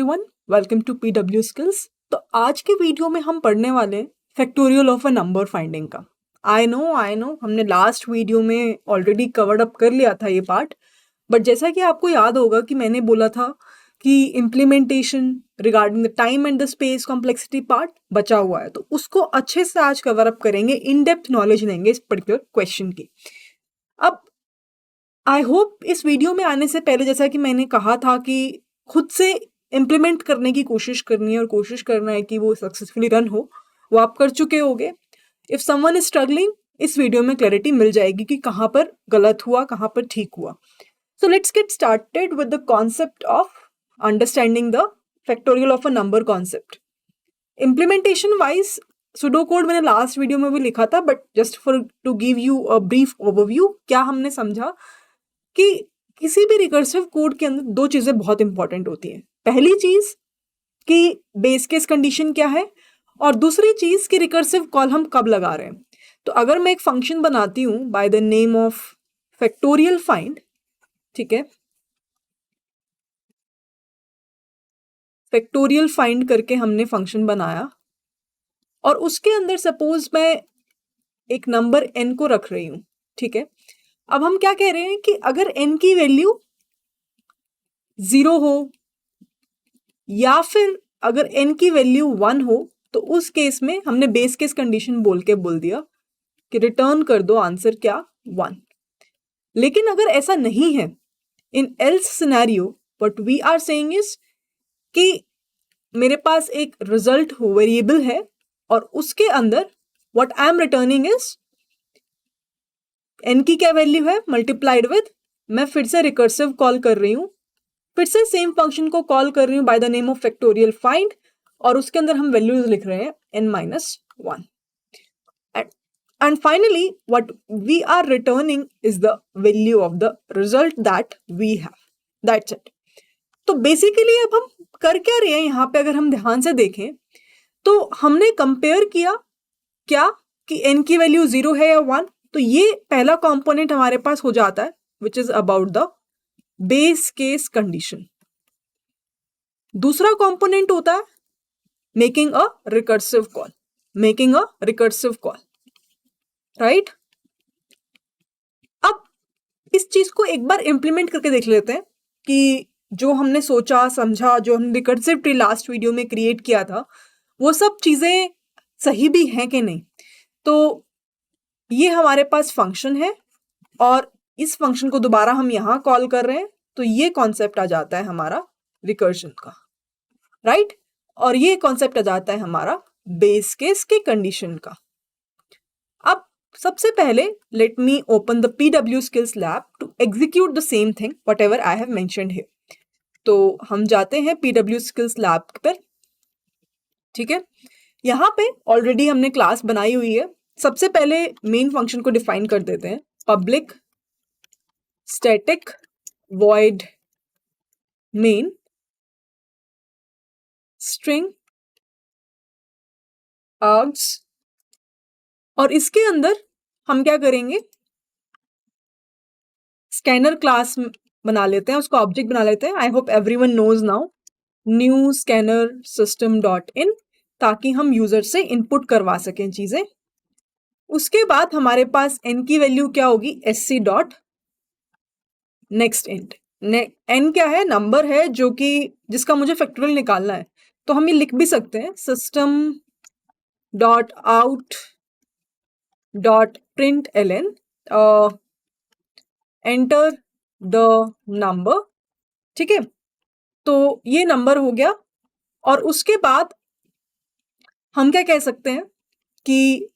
Everyone, welcome to PW skills. तो आज के वीडियो में हम पढ़ने वाले हैं factorial of a number finding का। आई नो हमने लास्ट वीडियो में ऑलरेडी कवर्ड अप कर लिया था ये पार्ट, बट जैसा कि आपको याद होगा कि मैंने बोला था कि implementation regarding the time and the space complexity part बचा हुआ है, तो उसको अच्छे से आज कवर अप करेंगे, इन डेप्थ नॉलेज लेंगे इस पर्टिकुलर क्वेश्चन की। अब आई होप इस वीडियो में आने से पहले, जैसा कि मैंने कहा था कि खुद से इम्प्लीमेंट करने की कोशिश करनी है और कोशिश करना है कि वो सक्सेसफुली रन हो, वो आप कर चुके होगे। इफ समवन इज स्ट्रगलिंग, इस वीडियो में क्लैरिटी मिल जाएगी कि कहाँ पर गलत हुआ, कहाँ पर ठीक हुआ। So let's get started with the concept of understanding the factorial of a number concept. Implementation wise pseudo code मैंने लास्ट वीडियो में भी लिखा था, but just for to give you a brief overview, क्या हमने समझा कि किसी भी रिकर्सिव कोड के अंदर दो चीजें बहुत इंपॉर्टेंट होती हैं। पहली चीज कि बेस केस कंडीशन क्या है, और दूसरी चीज कि रिकर्सिव कॉल हम कब लगा रहे हैं। तो अगर मैं एक फंक्शन बनाती हूं bye the name of factorial find, ठीक है, फैक्टोरियल फाइंड करके हमने फंक्शन बनाया और उसके अंदर सपोज मैं एक नंबर n को रख रही हूं, ठीक है। अब हम क्या कह रहे हैं कि अगर n की वैल्यू 0 हो या फिर अगर n की वैल्यू 1 हो, तो उस केस में हमने बेस केस कंडीशन बोल दिया कि रिटर्न कर दो आंसर क्या, 1। लेकिन अगर ऐसा नहीं है, in else scenario what we are saying is कि मेरे पास एक रिजल्ट वेरिएबल है और उसके अंदर what I am returning is n की क्या वैल्यू है मल्टीप्लाइड विद, मैं फिर से रिकर्सिव कॉल कर रही हूं, फिर से सेम फंक्शन को कॉल कर रही हूं bye the name of factorial find, और उसके अंदर हम वैल्यूज लिख रहे हैं n-1। And finally, what we are returning is the value of the result that we have. That's it. तो बेसिकली अब हम कर क्या रहे हैं यहाँ पे, अगर हम ध्यान से देखें तो हमने कंपेयर किया क्या कि n की वैल्यू 0 है या 1, तो ये पहला कंपोनेंट हमारे पास हो जाता है which is about the base case condition. दूसरा कंपोनेंट होता है making a recursive call, right. अब इस चीज को एक बार इंप्लीमेंट करके देख लेते हैं कि जो हमने सोचा समझा, जो हमने रिकर्सिव ट्री लास्ट वीडियो में क्रिएट किया था, वो सब चीजें सही भी हैं कि नहीं। तो ये हमारे पास फंक्शन है और इस फंक्शन को दोबारा हम यहां कॉल कर रहे हैं, तो ये कॉन्सेप्ट आ जाता है हमारा रिकर्शन का, राइट। और ये कॉन्सेप्ट आ जाता है हमारा बेस केस के कंडीशन का। अब सबसे पहले let me open the PW skills lab to execute the same thing whatever I have mentioned here. तो हम जाते हैं पीडब्ल्यू स्किल्स लैब पर, ठीक है। यहाँ पे ऑलरेडी हमने क्लास बनाई हुई है। सबसे पहले मेन फंक्शन को डिफाइन कर देते हैं, public static void main string args, और इसके अंदर हम क्या करेंगे, स्कैनर क्लास बना लेते हैं, उसको ऑब्जेक्ट बना लेते हैं। I hope everyone knows now new scanner system dot in, ताकि हम यूजर से इनपुट करवा सकें चीजें। उसके बाद हमारे पास n की वैल्यू क्या होगी, sc dot next int. n क्या है, नंबर है जो कि जिसका मुझे फैक्टोरियल निकालना है, तो हम ये लिख भी सकते हैं system dot out dot print ln enter the number, ठीक है। तो ये नंबर हो गया, और उसके बाद हम क्या कह सकते हैं कि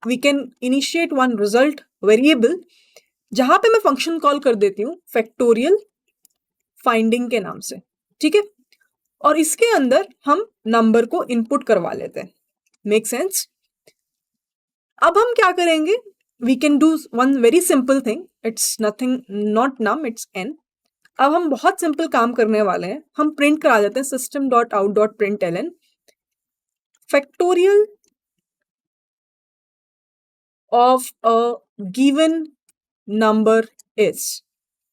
we can initiate one result variable, जहां पे मैं फंक्शन कॉल कर देती हूं फैक्टोरियल फाइंडिंग के नाम से, ठीक है। और इसके अंदर हम नंबर को इनपुट करवा लेते हैं। Make sense. अब हम क्या करेंगे, we can do one very simple thing, it's nothing not num, it's n। अब हम बहुत सिंपल काम करने वाले हैं, हम प्रिंट करा देते हैं system dot out dot print ln factorial of a given number is,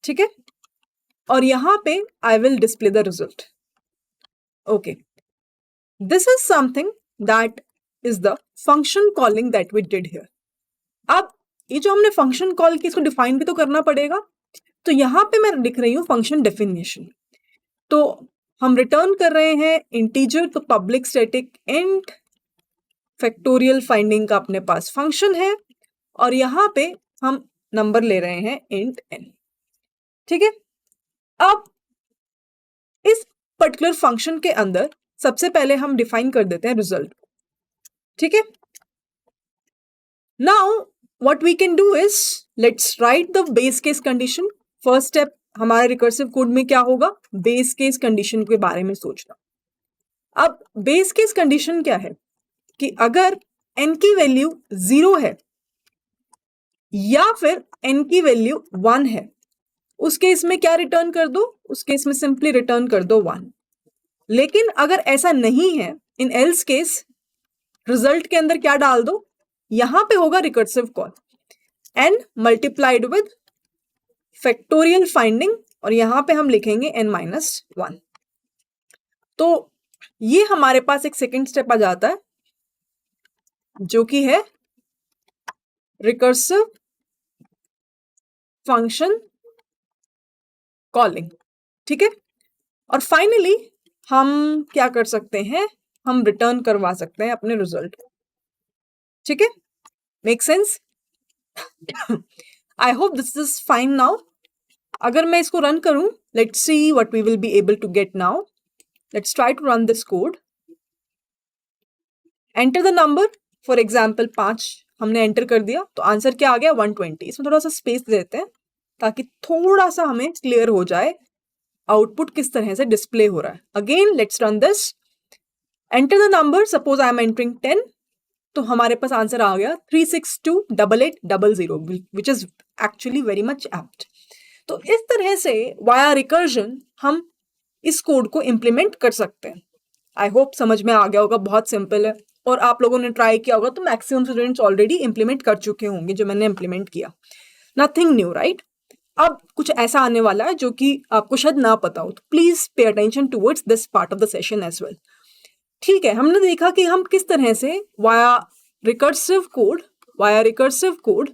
ठीक है। और यहां पे I will display the result. Okay, this is something that is the function calling that we did here. अब ये जो हमने फंक्शन कॉल की, इसको डिफाइन भी तो करना पड़ेगा। तो यहाँ पे मैं लिख रही हूँ फंक्शन डेफिनेशन। तो हम रिटर्न कर रहे हैं इंटीजर, तो public static int factorial finding का अपने पास फंक्शन है, और यहाँ पे हम नंबर ले रहे हैं इंट n। ठीक है, अब इस पर्टिकुलर फंक्शन के अंदर सबसे पहले हम डिफाइन कर देते हैं रिजल्ट। ठीक है, now what we can do is let's write the base case condition. First step हमारे रिकर्सिव कोड में क्या होगा, बेस केस कंडीशन के बारे में सोचना। अब बेस केस कंडीशन क्या है कि अगर n की वैल्यू 0 है या फिर n की वैल्यू 1 है, उस केस में क्या रिटर्न कर दो, उस केस में सिंपली रिटर्न कर दो 1। लेकिन अगर ऐसा नहीं है, इन एल्स केस रिजल्ट के अंदर क्या डाल दो, यहां पे होगा recursive call n multiplied with factorial finding, और यहां पे हम लिखेंगे n-1। तो ये हमारे पास एक सेकेंड स्टेप आ जाता है जो कि है रिकर्सिव फंक्शन कॉलिंग। ठीक है, और फाइनली हम क्या कर सकते हैं, हम रिटर्न करवा सकते हैं अपने रिजल्ट को। ठीक है, make sense? I hope this is fine now. अगर मैं इसको रन करूं, let's see what we will be able to get now. Let's try to run this code. Enter the number, for example 5 हमने enter कर दिया, तो answer क्या आ गया 120। इसमें थोड़ा सा स्पेस देते हैं ताकि थोड़ा सा हमें क्लियर हो जाए आउटपुट किस तरह से डिस्प्ले हो रहा है। Again let's run this, enter the number, suppose I am entering 10, तो हमारे पास आंसर आ गया 3628800, which is actually very much apt. तो इस तरह से वाया रिकर्जन हम इस कोड को इंप्लीमेंट कर सकते हैं। आई होप समझ में आ गया होगा, बहुत सिंपल है, और आप लोगों ने ट्राई किया होगा तो मैक्सिमम स्टूडेंट्स ऑलरेडी इंप्लीमेंट कर चुके होंगे जो मैंने इंप्लीमेंट किया। Nothing new, right? अब कुछ ऐसा आने वाला है जो कि आपको शायद ना पता हो, तो please pay attention towards this part of the session as well. ठीक है, हमने देखा कि हम किस तरह से via recursive code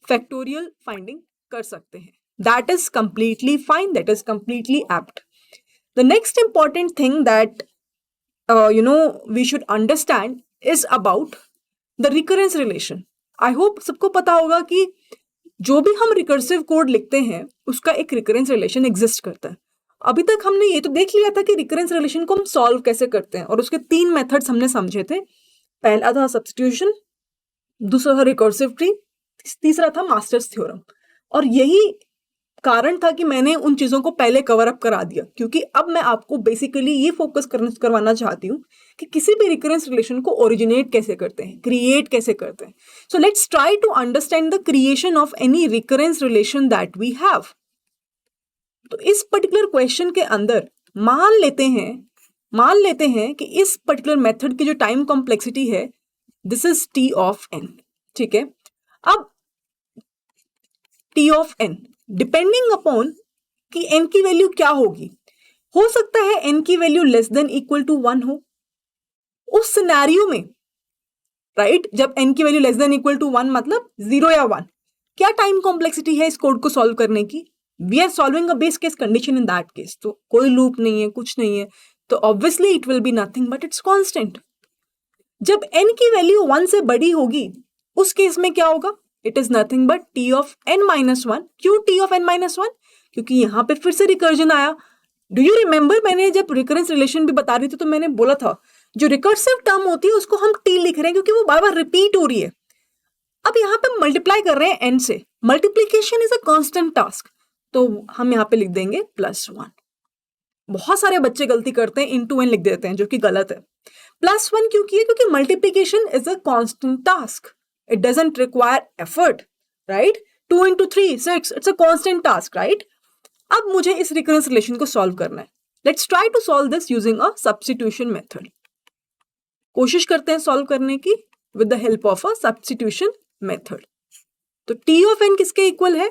factorial finding कर सकते हैं। That is completely fine, that is completely apt. The next important thing that we should understand is about the recurrence relation. I hope सबको पता होगा कि जो भी हम रिकर्सिव कोड लिखते हैं उसका एक रिकरेंस रिलेशन एग्जिस्ट करता है। अभी तक हमने ये तो देख लिया था कि रिकरेंस रिलेशन को हम सॉल्व कैसे करते हैं, और उसके 3 मेथड्स हमने समझे थे। पहला था सब्स्टिट्यूशन, दूसरा था रिकर्सिव ट्री, तीसरा था मास्टर्स थ्योरम। और यही कारण था कि मैंने उन चीजों को पहले कवर अप करा दिया, क्योंकि अब मैं आपको बेसिकली ये फोकस करवाना चाहती हूँ कि किसी भी रिकरेंस रिलेशन को ओरिजिनेट कैसे करते हैं, क्रिएट कैसे करते हैं। So let's try to understand the creation of any recurrence relation that we have. तो इस पर्टिकुलर क्वेश्चन के अंदर मान लेते हैं कि इस पर्टिकुलर मेथड की जो टाइम कॉम्प्लेक्सिटी है, this is T of N. ठीक है, अब T of N depending upon कि n की वैल्यू क्या होगी, हो सकता है n की value less than equal to 1 हो। उस सिनेरियो में, राइट, जब n की value less than equal to 1 मतलब 0 या 1, क्या टाइम कॉम्प्लेक्सिटी है इस कोड को सॉल्व करने की? We are solving a base case condition in that case, तो कोई लूप नहीं है, कुछ नहीं है, तो obviously it will be nothing but it's constant. जब n की वैल्यू 1 से बड़ी होगी, उस केस में क्या होगा? It is nothing but T of n-1। क्यों टी ऑफ n-1? क्योंकि यहां पे फिर से रिकर्जन आया। डू यू रिमेंबर, मैंने जब रिकरेंस रिलेशन भी बता रही थी तो मैंने बोला था जो रिकर्सिव टर्म होती है उसको हम टी लिख रहे हैं क्योंकि वो बार बार रिपीट हो रही है। अब यहाँ पे मल्टीप्लाई कर रहे हैं n से, multiplication is a constant task, तो हम यहाँ पे लिख देंगे +1। बहुत सारे बच्चे गलती करते हैं, इनटू n लिख देते हैं, जो कि गलत है। +1 क्यों किया? क्योंकि multiplication is a constant task, it doesn't require effort, right? 2 into 3 6, it's a constant task, right? अब मुझे इस रिकरेंस रिलेशन को सॉल्व करना है। Let's try to solve this using a substitution method. कोशिश करते हैं सॉल्व करने की with the help of a substitution method. तो t of n किसके इक्वल है?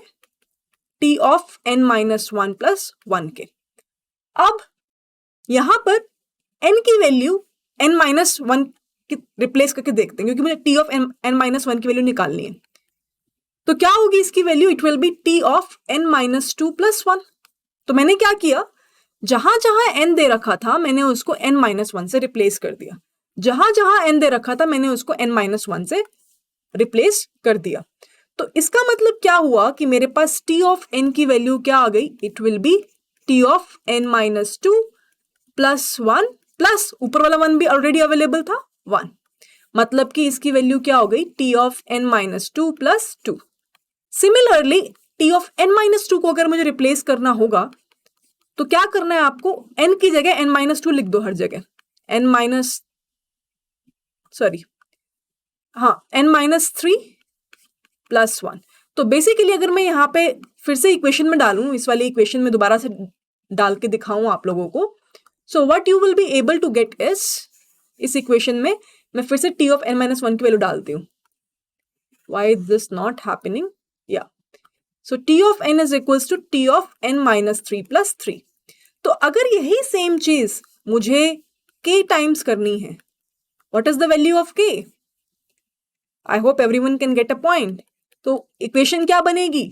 t of n-1 plus 1 के। अब यहां पर n की वैल्यू n-1 की रिप्लेस करके देखते हैं, क्योंकि मुझे t ऑफ n-1 की वैल्यू निकालनी है। तो क्या होगी इसकी value? It will B t of n-2 plus 1। तो मैंने क्या किया, जहां जहां n दे रखा था मैंने उसको n-1 से रिप्लेस कर दिया, जहां जहां n दे रखा था मैंने उसको n-1 से रिप्लेस कर दिया। तो इसका मतलब क्या हुआ कि मेरे पास t ऑफ n की वैल्यू क्या आ गई? It will B t of n-2 plus 1 plus ऊपर वाला 1 भी ऑलरेडी अवेलेबल था 1, मतलब कि इसकी वैल्यू क्या हो गई? t of n-2 plus 2। Similarly t of n-2 को अगर मुझे रिप्लेस करना होगा तो क्या करना है आपको? n की जगह n-2 लिख दो हर जगह, n-3 प्लस 1। तो बेसिकली अगर मैं यहाँ पे फिर से इक्वेशन में डालूं, इस वाली इक्वेशन में दोबारा से डाल के दिखाऊं आप लोगों को, so what you will be able to get इस इक्वेशन में मैं फिर से t ऑफ n-1 की वैल्यू डालती हूँ। Why is this not happening? या so t of n is equals to t of n-3 plus 3। तो अगर यही सेम चीज मुझे k टाइम्स करनी है, what is the value of k? I hope everyone can get a point. तो equation क्या बनेगी?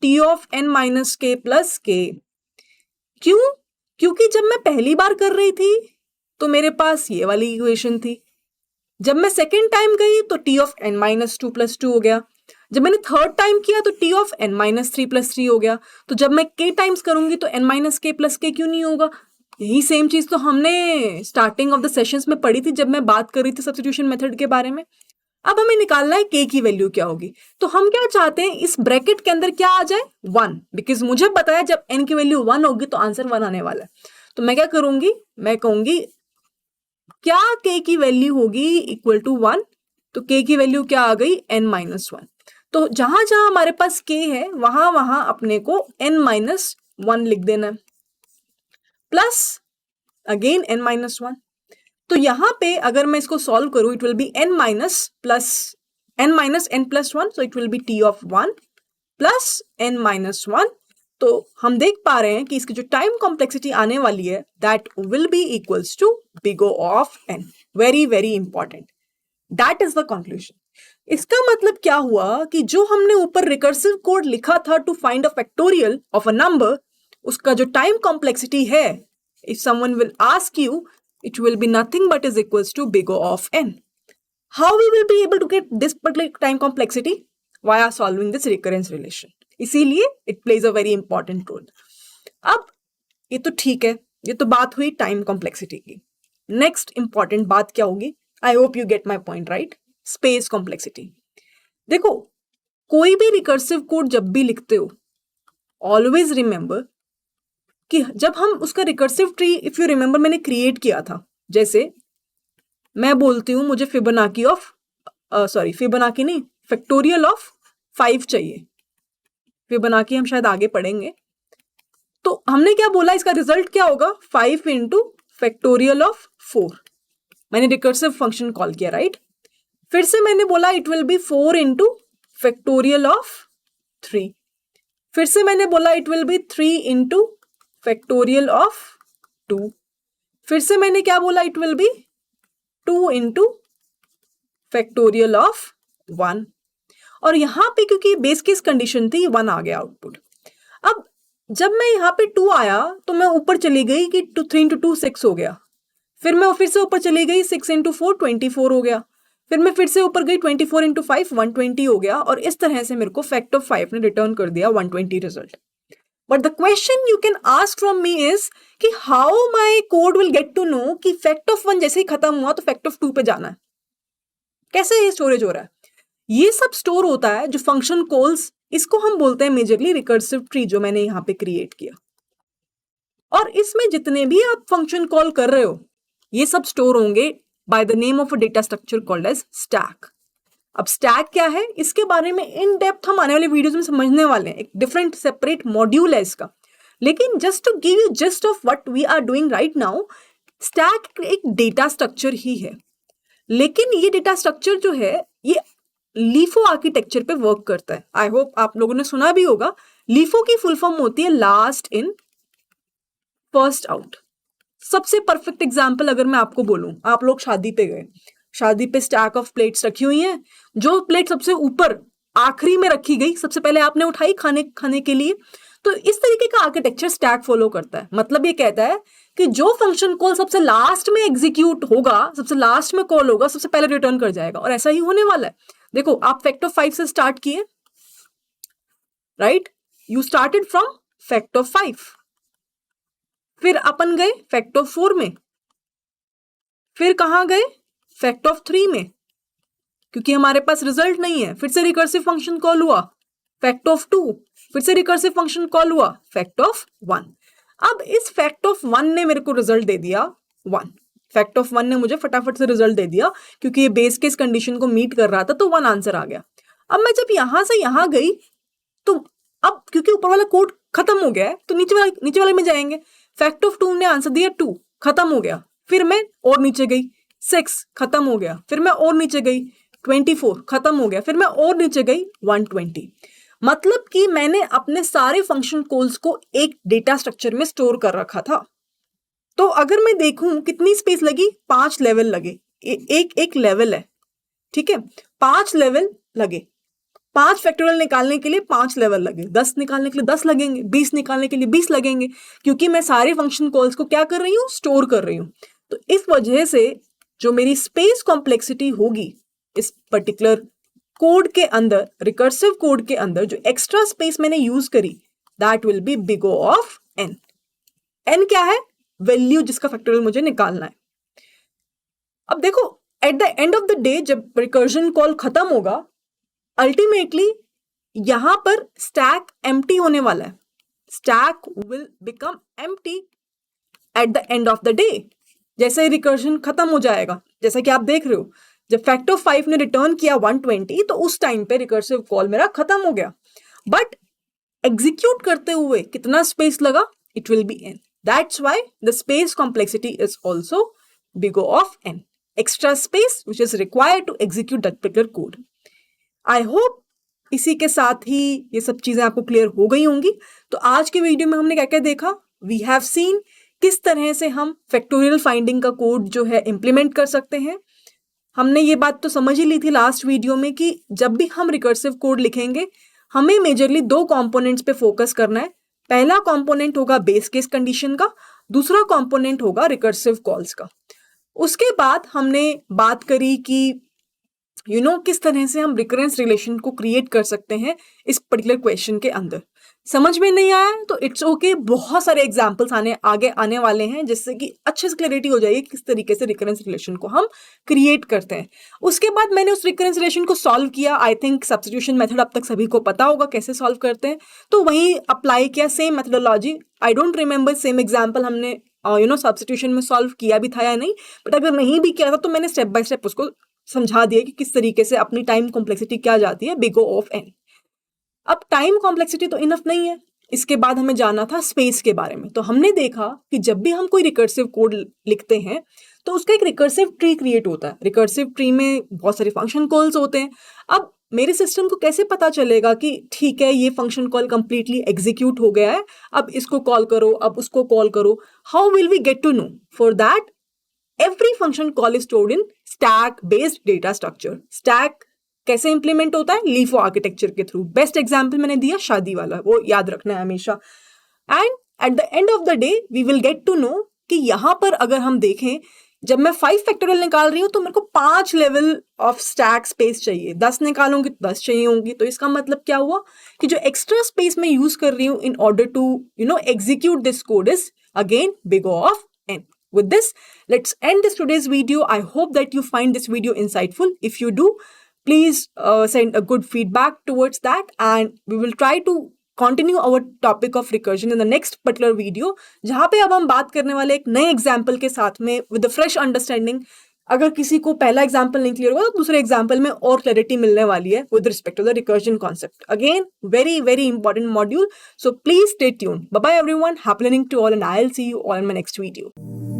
t of n-k plus k। क्यों? क्योंकि जब मैं पहली बार कर रही थी तो मेरे पास ये वाली इक्वेशन थी, जब मैं सेकेंड टाइम गई तो t ऑफ n-2 प्लस 2 हो गया, जब मैंने थर्ड टाइम किया तो t ऑफ n-3 प्लस 3 हो गया। तो जब मैं k टाइम्स करूंगी तो n-k प्लस k क्यों नहीं होगा? यही सेम चीज तो हमने स्टार्टिंग ऑफ द सेशंस में पढ़ी थी जब मैं बात कर रही थी सब्स्टिट्यूशन मेथड के बारे में। अब हमें निकालना है k की वैल्यू क्या होगी। तो हम क्या चाहते हैं, इस ब्रैकेट के अंदर क्या आ जाए? 1, बिकॉज मुझे पता है जब n की वैल्यू 1 होगी तो आंसर 1 आने वाला है। तो मैं क्या करूंगी, मैं कहूंगी क्या k की वैल्यू होगी इक्वल टू 1। तो k की वैल्यू क्या आ गई? n-1। तो जहां जहां हमारे पास k है वहां वहां अपने को n-1 लिख देना है, प्लस अगेन n-1। तो यहां पे अगर मैं इसको सॉल्व करूं, it will be n minus n plus 1, so it will B t of 1 plus n-1। तो हम देख पा रहे हैं कि इसकी जो टाइम कॉम्प्लेक्सिटी आने वाली है that will be equals to big O of n। Very very important, that is the conclusion. इसका मतलब क्या हुआ कि जो हमने ऊपर रिकर्सिव कोड लिखा था to find a factorial of a number, उसका जो टाइम कॉम्प्लेक्सिटी है, if someone will ask you, it will be nothing but is equals to big O of n. How we will be able to get this particular time complexity? Via solving this recurrence relation. इसीलिए it plays a very important role. अब ये तो ठीक है, ये तो बात हुई टाइम कॉम्प्लेक्सिटी की। नेक्स्ट इंपॉर्टेंट बात क्या होगी? I hope you get my point right. Space complexity. देखो, कोई भी रिकर्सिव कोड जब भी लिखते हो, ऑलवेज रिमेंबर कि जब हम उसका recursive tree, if you remember, मैंने क्रिएट किया था। जैसे मैं बोलती हूं मुझे फिबोनाकी नहीं, फैक्टोरियल ऑफ 5 चाहिए। फिबोनाकी हम शायद आगे पढ़ेंगे। तो हमने क्या बोला, इसका रिजल्ट क्या होगा? 5 इंटू फैक्टोरियल ऑफ 4। मैंने रिकर्सिव फंक्शन कॉल किया, राइट। फिर से मैंने बोला it will B 4 into factorial of 3। फिर से मैंने बोला it will B 3 into factorial of 2। फिर से मैंने क्या बोला, it will B 2 into factorial of 1। और यहां पे क्योंकि बेस केस कंडीशन थी, 1 आ गया आउटपुट। अब जब मैं यहाँ पे 2 आया तो मैं ऊपर चली गई कि 3 इंटू 2 6 हो गया। फिर मैं फिर से ऊपर चली गई, 6 इंटू 4 24 हो गया। फिर मैं फिर से ऊपर गई, 24 इंटू 5 120 हो गया। और इस तरह से मेरे को फैक्ट ऑफ 5 ने रिटर्न कर दिया 120 result. But the question you can ask from me is कि how my code will get to know कि फैक्ट ऑफ 1 जैसे ही खत्म हुआ तो फैक्ट ऑफ 2 पे जाना है। कैसे ये स्टोरेज हो रहा है? ये सब स्टोर होता है जो फंक्शन कॉल्स, इसको हम बोलते हैं मेजरली रिकर्सिव ट्री, जो मैंने यहां पे क्रिएट किया। और इसमें जितने भी आप फंक्शन कॉल कर रहे हो ये सब स्टोर होंगे by the name of a data structure called as stack. अब स्टैक क्या है, इसके बारे में इन डेप्थ हम आने वाले वीडियोस में समझने वाले हैं। एक डिफरेंट सेपरेट मॉड्यूल है इसका। लेकिन just to give you gist of what we are doing right now, stack एक डेटा स्ट्रक्चर ही है। लेकिन ये डेटा स्ट्रक्चर जो है ये लीफो आर्किटेक्चर पे वर्क करता है। आई होप आप लोगों ने सुना भी होगा। लीफो की फुल फॉर्म होती है लास्ट इन फर्स्ट आउट। सबसे परफेक्ट एग्जाम्पल अगर मैं आपको बोलूं, आप लोग शादी पे गए, शादी पे स्टैक ऑफ प्लेट्स रखी हुई हैं, जो प्लेट सबसे ऊपर आखिरी में रखी गई, सबसे पहले आपने उठाई खाने के लिए। तो इस तरीके का आर्किटेक्चर स्टैक फॉलो करता है। मतलब ये कहता है कि जो फंक्शन कॉल सबसे लास्ट में एग्जीक्यूट होगा, सबसे लास्ट में कॉल होगा, सबसे पहले रिटर्न कर जाएगा। और ऐसा ही होने वाला है। देखो, आप फैक्ट ऑफ 5 से स्टार्ट किए, right? You started from fact of 5, फिर अपन गए फैक्ट ऑफ 4 में, फिर कहां गए? फैक्ट ऑफ 3 में, क्योंकि हमारे पास रिजल्ट नहीं है। फिर से रिकर्सिव फंक्शन कॉल हुआ फैक्ट ऑफ 2, फिर से रिकर्सिव फंक्शन कॉल हुआ फैक्ट ऑफ 1। अब इस फैक्ट ऑफ 1 ने मेरे को रिजल्ट दे दिया 1। फैक्ट ऑफ 1 ने मुझे फटाफट से रिजल्ट दे दिया, क्योंकि ये बेस केस कंडीशन को मीट कर रहा था, तो 1 आंसर आ गया। अब मैं जब यहां से यहां गई, तो अब क्योंकि ऊपर वाला कोड खत्म हो गया है, तो नीचे वाले में जाएंगे। फैक्ट ऑफ 2 ने आंसर दिया 2, खत्म हो गया। फिर मैं और नीचे गई, 6 खत्म हो गया। फिर मैं और नीचे गई, 24 खत्म हो गया। फिर मैं और नीचे गई, 120। मतलब कि मैंने अपने सारे फंक्शन कॉल्स को एक डेटा स्ट्रक्चर में स्टोर कर रखा था। तो अगर मैं देखूं कितनी स्पेस लगी, 5 लेवल लगे। एक लेवल है, ठीक है, 5 लेवल लगे। 5 फैक्टोरियल निकालने के लिए 5 लेवल लगे, 10 निकालने के लिए 10 लगेंगे, 20 निकालने के लिए 20 लगेंगे, क्योंकि मैं सारे फंक्शन कॉल्स को क्या कर रही हूँ? स्टोर कर रही हूँ। तो इस वजह से जो मेरी स्पेस कॉम्प्लेक्सिटी होगी इस पर्टिकुलर कोड के अंदर, रिकर्सिव कोड के अंदर, जो एक्स्ट्रा स्पेस मैंने यूज करी, that will B big O of n। n क्या है? वैल्यू जिसका फैक्टोरियल मुझे निकालना है। अब देखो, eight the end of the day जब रिकर्जन कॉल खत्म होगा, अल्टीमेटली यहां पर स्टैक एम्प्टी होने वाला है। Stack will become empty eight the end of the day. जैसे रिकर्जन खत्म हो जाएगा, जैसा कि आप देख रहे हो, जब फैक्ट ऑफ 5 ने रिटर्न किया 120, तो उस टाइम पे रिकर्सिव कॉल मेरा खत्म हो गया। बट एग्जीक्यूट करते हुए कितना स्पेस लगा? It will be n। That's why the space complexity is also big O of n, extra space which is required to execute that particular code. I hope इसी के साथ ही ये सब चीजें आपको क्लियर हो गई होंगी। तो आज के वीडियो में हमने क्या क्या देखा? वी हैव सीन किस तरह से हम फैक्टोरियल फाइंडिंग का कोड जो है इंप्लीमेंट कर सकते हैं। हमने ये बात तो समझ ही ली थी लास्ट वीडियो में कि जब भी हम रिकर्सिव कोड लिखेंगे, हमें मेजरली 2 कंपोनेंट्स पे फोकस करना है। पहला कंपोनेंट होगा बेस केस कंडीशन का, दूसरा कंपोनेंट होगा रिकर्सिव कॉल्स का। उसके बाद हमने बात करी कि किस तरह से हम रिकरेंस रिलेशन को क्रिएट कर सकते हैं इस पर्टिकुलर क्वेश्चन के अंदर। समझ में नहीं आया तो इट्स ओके, बहुत सारे एग्जाम्पल्स आगे आने वाले हैं, जिससे कि अच्छे से क्लैरिटी हो जाएगी किस तरीके से रिकरेंस रिलेशन को हम क्रिएट करते हैं। उसके बाद मैंने उस रिकरेंस रिलेशन को सॉल्व किया। आई थिंक सब्स्टिट्यूशन मेथड अब तक सभी को पता होगा कैसे सॉल्व करते हैं, तो वहीं अप्लाई किया same methodology. I don't remember same example हमने सब्स्टिट्यूशन में सॉल्व किया भी था या नहीं, बट अगर नहीं भी किया था तो मैंने स्टेप बाय स्टेप उसको समझा दिया कि किस तरीके से अपनी टाइम कॉम्प्लेक्सिटी क्या जाती है, बिग O ऑफ n। अब टाइम कॉम्प्लेक्सिटी तो इनफ नहीं है, इसके बाद हमें जानना था स्पेस के बारे में। तो हमने देखा कि जब भी हम कोई रिकर्सिव कोड लिखते हैं तो उसका एक रिकर्सिव ट्री क्रिएट होता है। रिकर्सिव ट्री में बहुत सारे फंक्शन कॉल्स होते हैं। अब मेरे सिस्टम को कैसे पता चलेगा कि ठीक है, ये फंक्शन कॉल कंप्लीटली एग्जीक्यूट हो गया है, अब इसको कॉल करो, अब उसको कॉल करो? How will we get to know? For that every function call is stored in stack based data structure। stack कैसे इंप्लीमेंट होता है? लीफो आर्किटेक्चर के थ्रू। बेस्ट एग्जांपल मैंने दिया शादी वाला, वो याद रखना है हमेशा। And at the end of the day we will get to know कि यहां पर अगर हम देखें, जब मैं 5 फैक्टोरियल निकाल रही हूं तो मेरे को 5 लेवल ऑफ स्टैक स्पेस चाहिए। 10 निकालूंगी तो 10 चाहिए होंगी। तो इसका मतलब क्या हुआ कि जो एक्स्ट्रा स्पेस मैं यूज कर रही हूं in order to execute this code is again big O of n। With this, let's end this today's video. I hope that you find this video insightful. If you do, please send a good feedback towards that, and we will try to continue our topic of recursion in the next particular video, जहाँ पे अब हम बात करने वाले एक नए example के साथ में with a fresh understanding। अगर किसी को पहला एग्जाम्पल नहीं क्लियर हुआ तो दूसरे एग्जाम्पल में और क्लैरिटी मिलने वाली है with respect to the recursion concept। Again, very very important module, so please stay tuned। Bye bye everyone, happy learning to all, and I'll see you all in my next video।